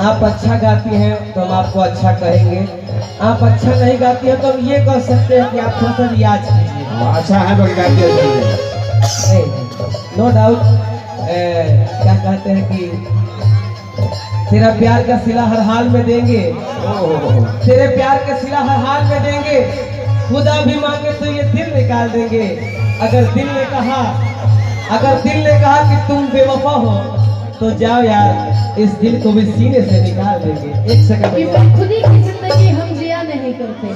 आप अच्छा गाती हैं तो हम आपको अच्छा कहेंगे, आप अच्छा नहीं गाती हैं तो हम ये कह सकते हैं कि आप थोड़ा सा रियाज कीजिए। अच्छा है तो गाती है, नो डाउट। क्या कहते हैं कि तेरा प्यार का सिला हर हाल में देंगे, तेरे प्यार का सिला हर हाल में देंगे, खुदा भी मांगे तो ये दिल निकाल देंगे। अगर दिल ने कहा कि तुम बेवफा हो तो जाओ यार, इस दिल को भी सीने से निकाल देंगे। एक सेकंड। कि बेखुदी की जिंदगी हम जिया नहीं करते,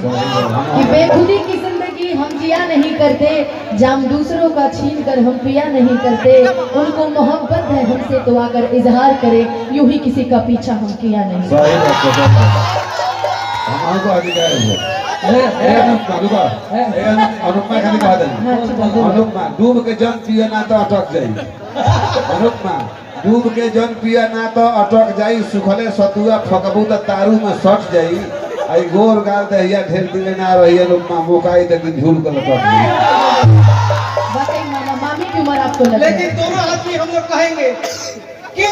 कि बेखुदी की जिंदगी हम जिया नहीं करते, जाम दूसरों का छीन कर हम पिया नहीं करते। उनको मोहब्बत है हमसे तो आकर इजहार करे, यूं ही किसी का पीछा हम किया नहीं। अनुपमा डूब के जन पिए ना तो अटक जाई, अनुपमा डूब के जन पिया ना तो अटक जाई, सुखले सतुआ फकबू तो तारू में सट जाई। आई गोर गाल दहिया ढेर दिले ना रही अनुपमा मुकाई तक झूल कर लटक गई। बताइए मामा, मामी की उम्र आपको लगे, लेकिन दोनों आदमी हम लोग कहेंगे कि